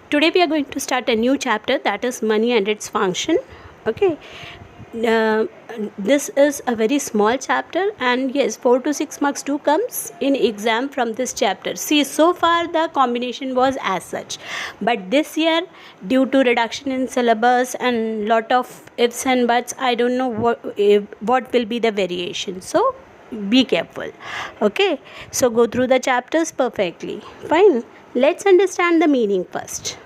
Today we are going to start a new chapter, that is money and its function. Okay. This is a very small chapter, and yes, 4 to 6 marks do comes in exam from this chapter. See, so far the combination was as such, but this year, due to reduction in syllabus and lot of ifs and buts, I don't know what will be the variation. So be careful. Okay, so go through the chapters perfectly. Fine. Let's understand the meaning first.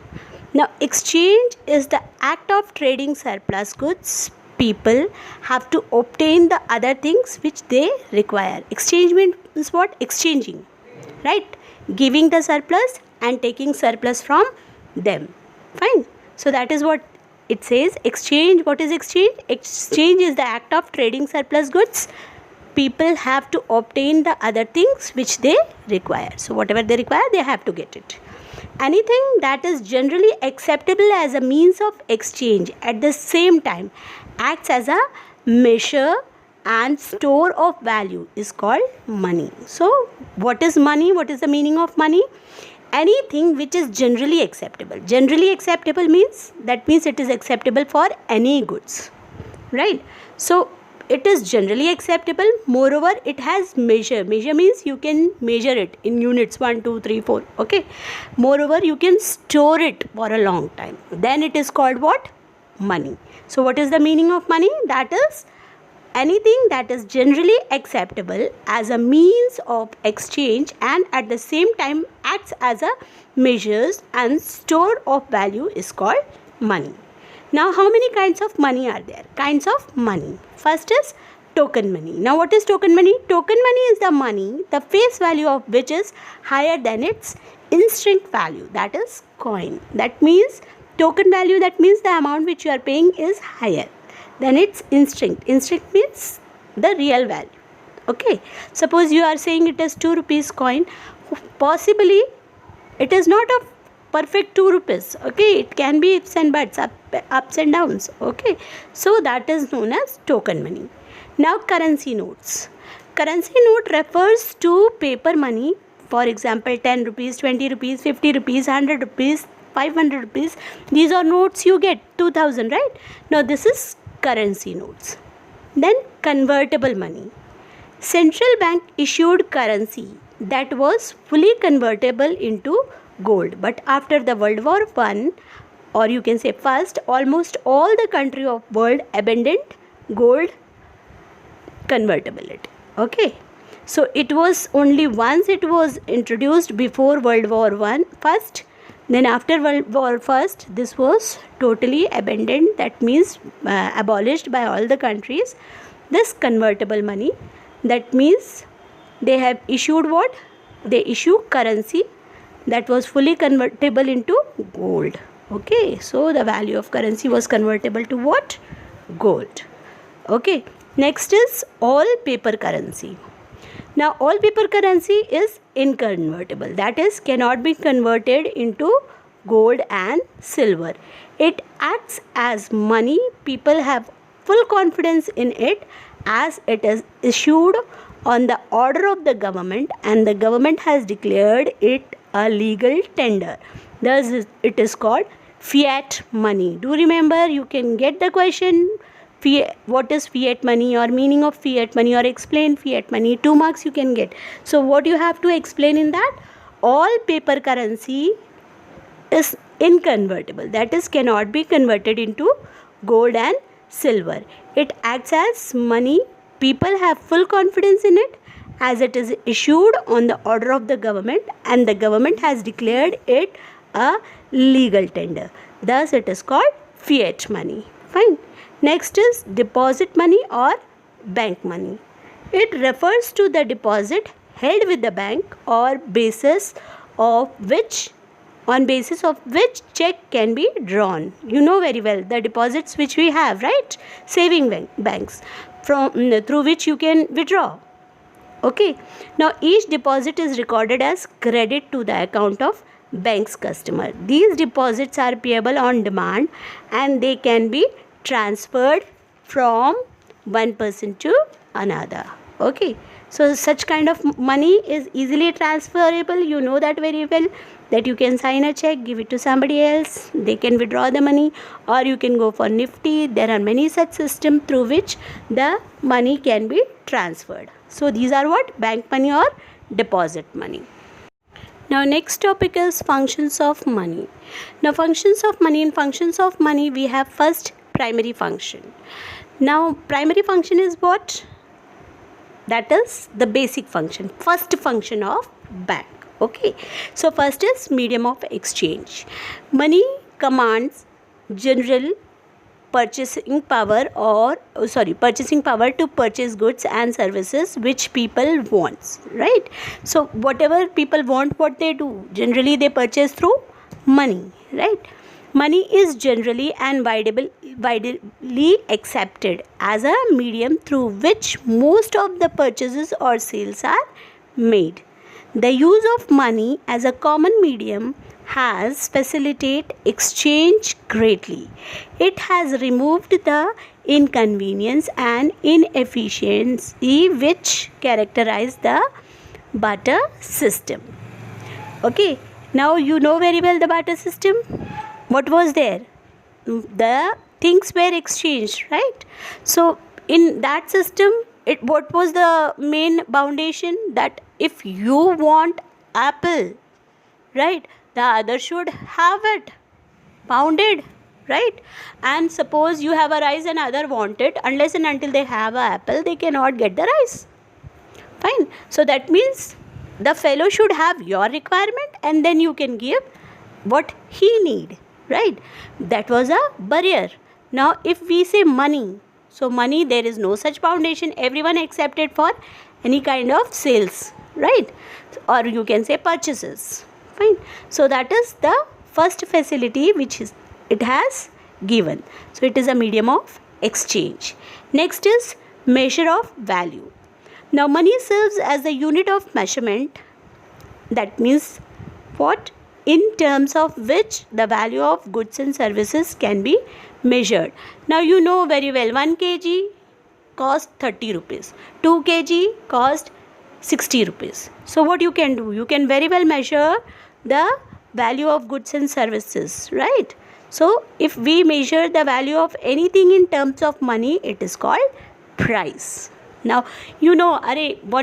Now, exchange is the act of trading surplus goods. People have to obtain the other things which they require. Exchange means what? Exchanging, right? Giving the surplus and taking surplus from them. Fine. So that is what it says. Exchange. What is exchange? Exchange is the act of trading surplus goods. People have to obtain the other things which they require. So whatever they require, they have to get it. Anything that is generally acceptable as a means of exchange at the same time acts as a measure and store of value is called money. So what is money? What is the meaning of money? Anything which is generally acceptable. Generally acceptable means it is acceptable for any goods, right? So it is generally acceptable. Moreover, it has measure. Measure means you can measure it in units 1, 2, 3, 4. Okay. Moreover, you can store it for a long time. Then it is called what? Money. So what is the meaning of money? That is anything that is generally acceptable as a means of exchange and at the same time acts as a measures and store of value is called money. Now, how many kinds of money are there? Kinds of money. First is token money. Now, what is token money? Token money is the money, the face value of which is higher than its instinct value. That is coin. That means token value, that means the amount which you are paying is higher than its instinct. Instinct means the real value. Okay. Suppose you are saying it is 2 rupees coin. Possibly, it is not a perfect 2 rupees. Okay, it can be ifs and buts, ups and downs. Okay, so that is known as token money. Now, currency notes. Currency note refers to paper money. For example, 10 rupees, 20 rupees, 50 rupees, 100 rupees, 500 rupees. These are notes you get, 2000, right? Now, this is currency notes. Then, convertible money. Central bank issued currency that was fully convertible into gold, but after the World War I, or you can say first, almost all the country of world abandoned gold convertibility. Okay, so it was only once it was introduced before World War I first, then after World War First this was totally abandoned, that means abolished by all the countries. This convertible money, that means they have issued what? They issue currency that was fully convertible into gold. Okay, so the value of currency was convertible to what? Gold. Okay, next is all paper currency. Now, all paper currency is inconvertible, that is cannot be converted into gold and silver. It acts as money. People have full confidence in it as it is issued on the order of the government and the government has declared it a legal tender. Thus, it is called fiat money. Do remember, you can get the question, what is fiat money or meaning of fiat money, or explain fiat money. 2 marks you can get. So, what you have to explain in that? All paper currency is inconvertible, that is cannot be converted into gold and silver. It acts as money. People have full confidence in it as it is issued on the order of the government and the government has declared it a legal tender. Thus, it is called fiat money. Fine. Next is deposit money or bank money. It refers to the deposit held with the bank or basis of which check can be drawn. You know very well the deposits which we have, right? Saving banks through which you can withdraw. Okay. Now, each deposit is recorded as credit to the account of bank's customer. These deposits are payable on demand and they can be transferred from one person to another. Okay. So such kind of money is easily transferable. You know that very well, that you can sign a check, give it to somebody else, they can withdraw the money, or you can go for Nifty. There are many such systems through which the money can be transferred. So these are what? Bank money or deposit money. Now next topic is functions of money. Now functions of money. In functions of money we have first primary function. Now primary function is what? That is the basic function, first function of bank. Okay, so first is medium of exchange. Money commands general purchasing power purchasing power to purchase goods and services which people wants, right? So whatever people want, what they do, generally they purchase through money, right? Money is generally and widely accepted as a medium through which most of the purchases or sales are made. The use of money as a common medium has facilitated exchange greatly. It has removed the inconvenience and inefficiency which characterize the barter system. Okay, now you know very well the barter system. What was there? The things were exchanged, right? So in that system, what was the main foundation? That if you want apple, right, the other should have it pounded, right? And suppose you have a rice and other want it, unless and until they have an apple, they cannot get the rice. Fine. So that means the fellow should have your requirement and then you can give what he need, right? That was a barrier. Now if we say money, so money, there is no such foundation. Everyone accepted for any kind of sales, right? Or you can say purchases. Fine. So that is the first facility which it has given. So it is a medium of exchange. Next is measure of value. Now money serves as a unit of measurement. That means what? In terms of which the value of goods and services can be measured. Now you know very well, 1 kg cost 30 rupees, 2 kg cost 60 rupees. So what you can do? You can very well measure the value of goods and services, right? So if we measure the value of anything in terms of money, it is called price. Now you know,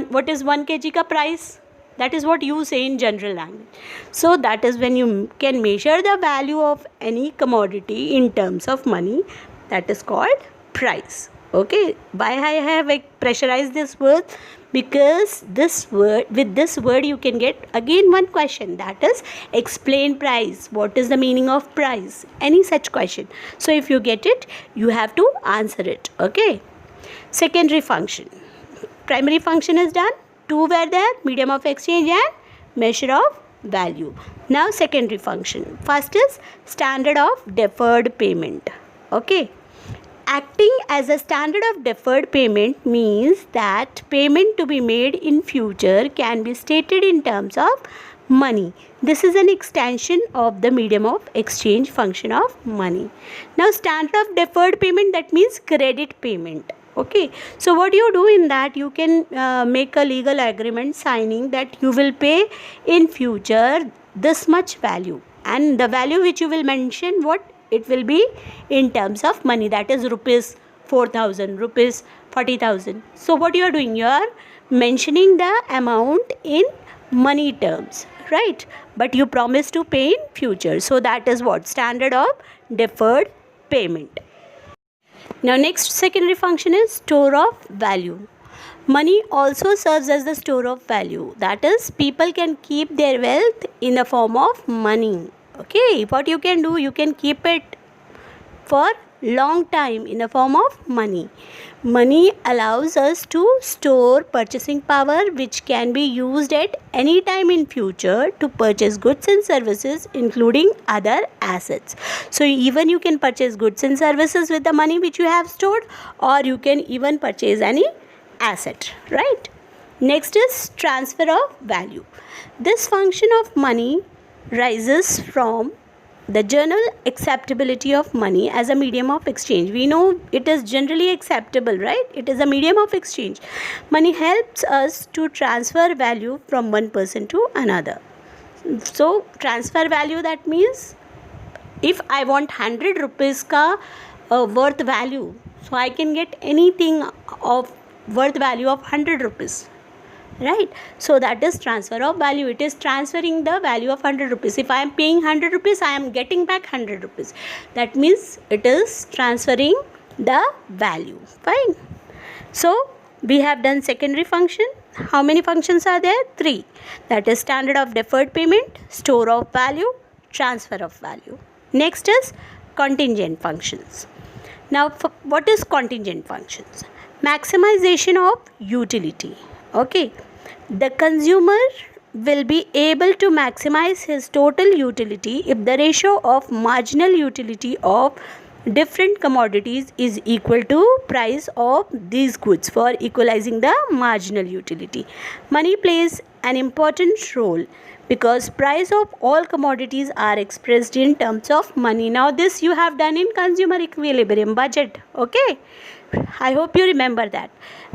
what is 1 kg ka price? That is what you say in general language. So that is when you can measure the value of any commodity in terms of money. That is called price. Okay. Why I have pressurized this word? Because with this word you can get again one question, that is explain price. What is the meaning of price? Any such question. So if you get it, you have to answer it. Okay. Secondary function. Primary function is done. Two were there, medium of exchange and measure of value. Now secondary function. First is standard of deferred payment. Okay. Acting as a standard of deferred payment means that payment to be made in future can be stated in terms of money. This is an extension of the medium of exchange function of money. Now standard of deferred payment, that means credit payment. Okay, so what you do in that, you can make a legal agreement signing that you will pay in future this much value, and the value which you will mention, what it will be in terms of money, that is rupees 4,000, rupees 40,000. So what you are doing, you are mentioning the amount in money terms, right? But you promise to pay in future. So that is what? Standard of deferred payment. Now next secondary function is store of value. Money also serves as the store of value. That is, people can keep their wealth in the form of money. Okay, what you can do, you can keep it for long time in the form of money. Money allows us to store purchasing power which can be used at any time in future to purchase goods and services, including other assets. So even you can purchase goods and services with the money which you have stored, or you can even purchase any asset, right? Next is transfer of value. This function of money rises from the general acceptability of money as a medium of exchange. We know it is generally acceptable, right? It is a medium of exchange. Money helps us to transfer value from one person to another. So transfer value, that means if I want 100 rupees ka worth value, so I can get anything of worth value of 100 rupees, right? So that is transfer of value. It is transferring the value of 100 rupees. If I am paying 100 rupees, I am getting back 100 rupees. That means it is transferring the value. Fine. So we have done secondary function. How many functions are there? 3. That is standard of deferred payment, store of value, transfer of value. Next is contingent functions. Now what is contingent functions? Maximization of utility. Okay, the consumer will be able to maximize his total utility if the ratio of marginal utility of different commodities is equal to price of these goods for equalizing the marginal utility. Money plays an important role because price of all commodities are expressed in terms of money. Now this you have done in consumer equilibrium budget. Okay, I hope you remember that.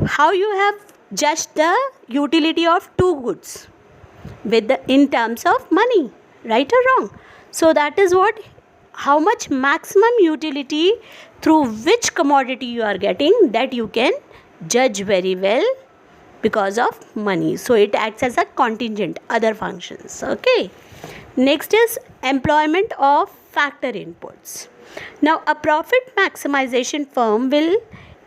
How you have judged the utility of two goods with the in terms of money, right or wrong? So that is what, how much maximum utility through which commodity you are getting, that you can judge very well because of money. So it acts as a contingent, other functions. Okay, next is employment of factor inputs. Now a profit maximization firm will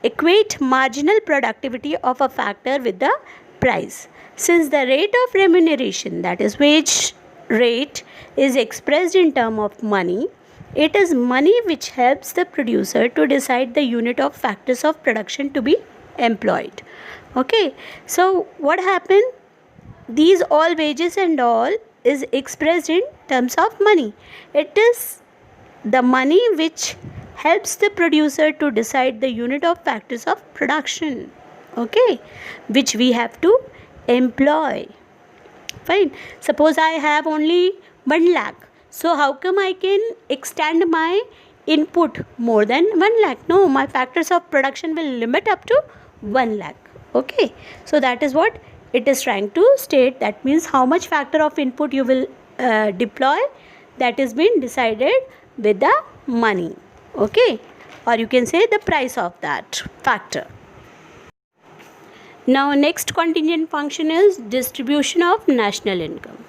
equate marginal productivity of a factor with the price. Since the rate of remuneration, that is wage rate, is expressed in terms of money, it is money which helps the producer to decide the unit of factors of production to be employed. Okay, so what happened? These all wages and all is expressed in terms of money. It is the money which helps the producer to decide the unit of factors of production, okay, which we have to employ. Fine. Suppose I have only 1 lakh. So how come I can extend my input more than 1 lakh? No, my factors of production will limit up to 1 lakh. Okay. So that is what it is trying to state. That means how much factor of input you will deploy, that is being decided with the money. Okay, or you can say the price of that factor. Now next contingent function is distribution of national income.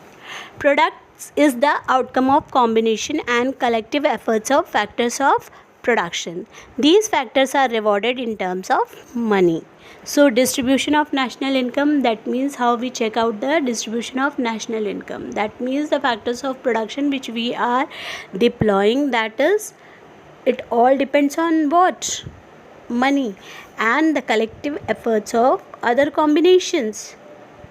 Products is the outcome of combination and collective efforts of factors of production. These factors are rewarded in terms of money. So distribution of national income, that means how we check out the distribution of national income. That means the factors of production which we are deploying, that is, it all depends on what? Money and the collective efforts of other combinations,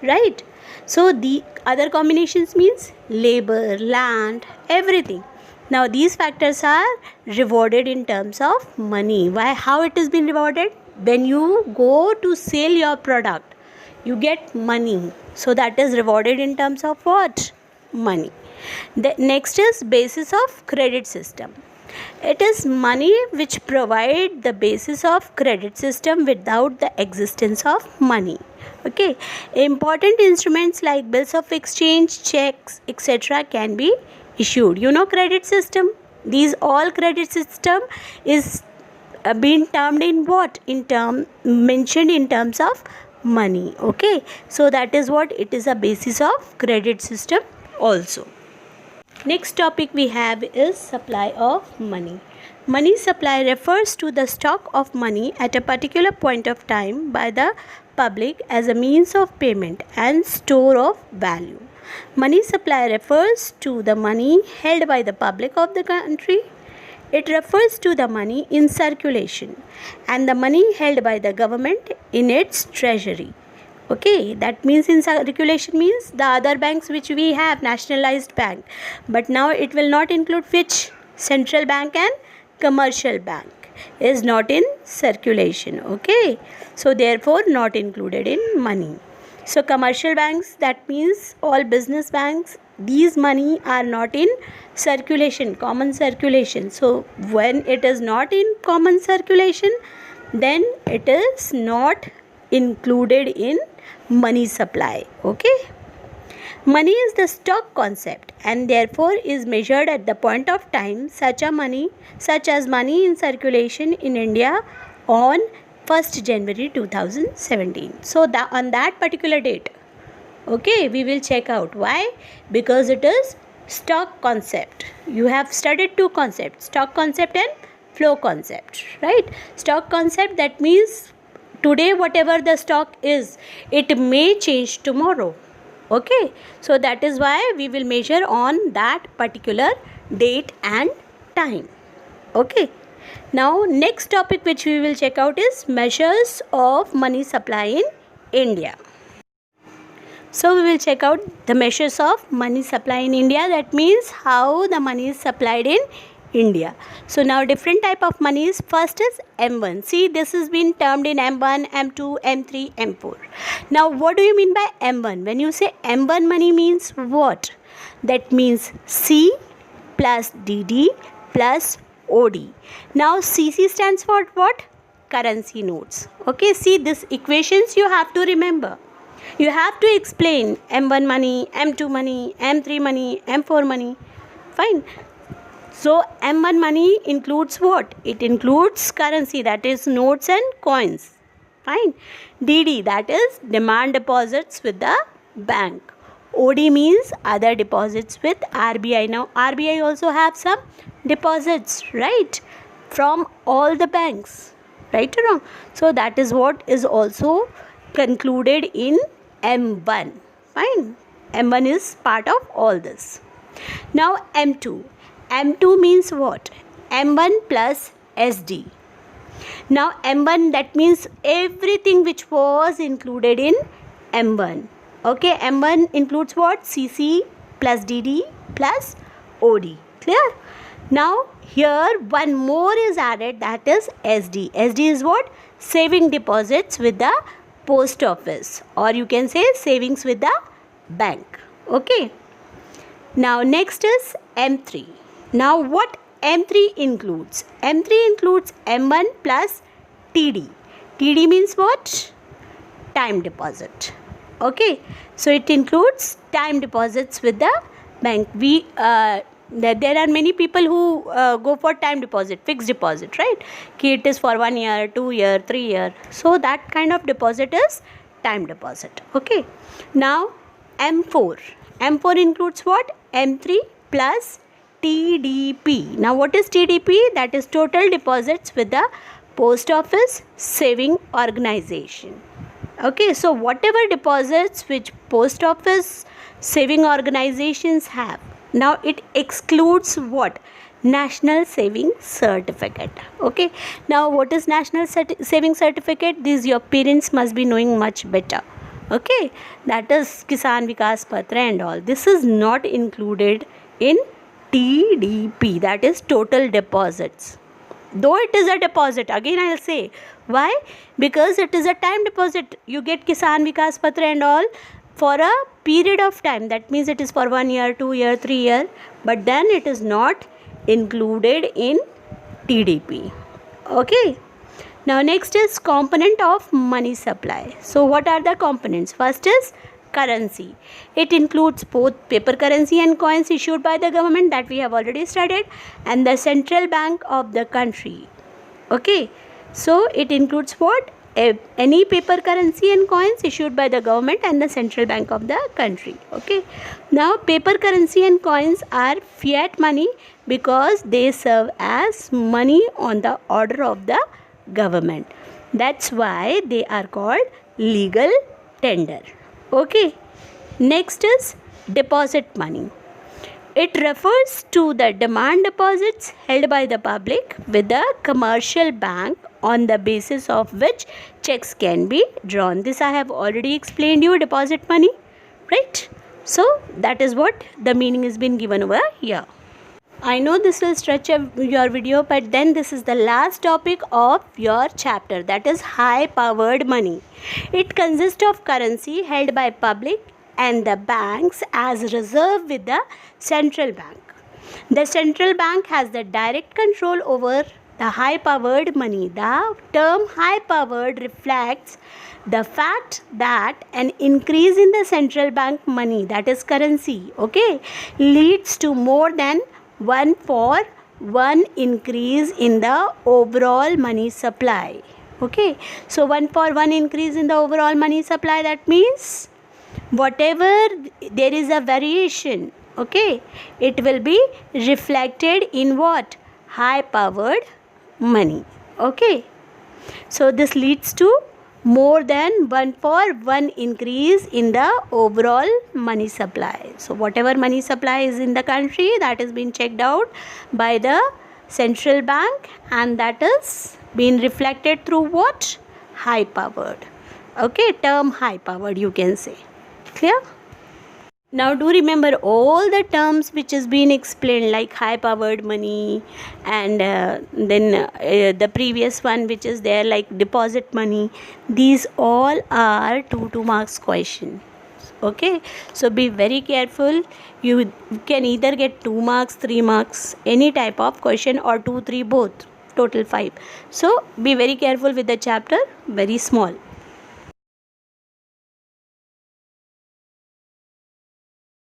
right? So the other combinations means labor, land, everything. Now these factors are rewarded in terms of money. Why? How it is being rewarded? When you go to sell your product, you get money. So that is rewarded in terms of what? Money. The next is basis of credit system. It is money which provide the basis of credit system without the existence of money. Okay, important instruments like bills of exchange, checks, etc. can be issued. You know credit system. These all credit system is being termed in what? Mentioned in terms of money. Okay, so that is what it is, a basis of credit system also. Next topic we have is supply of money. Money supply refers to the stock of money at a particular point of time by the public as a means of payment and store of value. Money supply refers to the money held by the public of the country. It refers to the money in circulation and the money held by the government in its treasury. Okay, that means in circulation means the other banks which we have, nationalized bank, but now it will not include which? Central bank and commercial bank is not in circulation. Okay, so therefore not included in money. So commercial banks, that means all business banks these money are not in circulation, common circulation. So when it is not in common circulation, then it is not included in money supply. Okay. Money is the stock concept and therefore is measured at the point of time such as money in circulation in India on 1st January 2017. So on that particular date, okay, we will check out. Why? Because it is stock concept. You have studied two concepts, stock concept and flow concept, right? Stock concept, that means today whatever the stock is, it may change tomorrow. Okay, so that is why we will measure on that particular date and time. Okay, now next topic which we will check out is measures of money supply in India. So we will check out the measures of money supply in India. That means how the money is supplied in India. So now different type of monies. First is M1. See, this has been termed in M1, M2, M3, M4. Now what do you mean by M1? When you say M1 money means what? That means C plus DD plus OD. Now CC stands for what? Currency notes. Okay, see these equations you have to remember. You have to explain M1 money, M2 money, M3 money, M4 money. Fine. So M1 money includes what? It includes currency, that is notes and coins. Fine. DD, that is demand deposits with the bank. OD means other deposits with RBI. Now RBI also have some deposits, right, from all the banks, right or wrong? So that is what is also concluded in M1. Fine. M1 is part of all this. Now M2. M2 means what? M1 plus SD. Now M1, that means everything which was included in M1. Okay, M1 includes what? CC plus DD plus OD. Clear? Now here one more is added, that is SD. SD is what? Saving deposits with the post office, or you can say savings with the bank. Okay. Now next is M3. Now what M3 includes? M3 includes M1 plus TD. TD means what? Time deposit. Okay. So it includes time deposits with the bank. There are many people who go for time deposit, fixed deposit, right? It is for 1 year, 2 year, 3 year. So that kind of deposit is time deposit. Okay. Now M4. M4 includes what? M3 plus TDP. Now what is TDP? That is total deposits with the post office saving organization. Okay, so whatever deposits which post office saving organizations have, now it excludes what? National saving certificate. Okay, now what is national saving certificate? This your parents must be knowing much better. Okay, that is Kisan Vikas Patra and all. This is not included in TDP, that is total deposits. Though it is a deposit, again I will say, why? Because it is a time deposit. You get Kisan Vikas Patra and all for a period of time. That means it is for 1 year, 2 year, 3 year. But then it is not included in TDP. Okay. Now next is component of money supply. So what are the components? First is currency. It includes both paper currency and coins issued by the government, that we have already studied, and the central bank of the country. Okay. So it includes what? Any paper currency and coins issued by the government and the central bank of the country. Okay. Now paper currency and coins are fiat money because they serve as money on the order of the government. That's why they are called legal tender. Okay. Next is deposit money. It refers to the demand deposits held by the public with the commercial bank on the basis of which checks can be drawn. This I have already explained you, deposit money, right? So that is what the meaning has been given over here. I know this will stretch your video, but then this is the last topic of your chapter, that is high powered money. It consists of currency held by public and the banks as reserve with the central bank. The central bank has the direct control over the high-powered money. The term high-powered reflects the fact that an increase in the central bank money, that is currency, okay, leads to more than 1-for-1 increase in the overall money supply. Okay, so 1-for-1 increase in the overall money supply, that means whatever there is a variation, okay, it will be reflected in what? High powered money. Okay, so this leads to more than 1-for-1 increase in the overall money supply. So whatever money supply is in the country, that is being checked out by the central bank, and that is being reflected through what? High powered. Okay, term high powered, you can say. Clear? Now do remember all the terms which has been explained, like high powered money, and then the previous one which is there, like deposit money. These all are 2 marks question. Okay, so be very careful. You can either get 2 marks, 3 marks, any type of question, or 2, 3 both, total 5. So be very careful with the chapter, very small.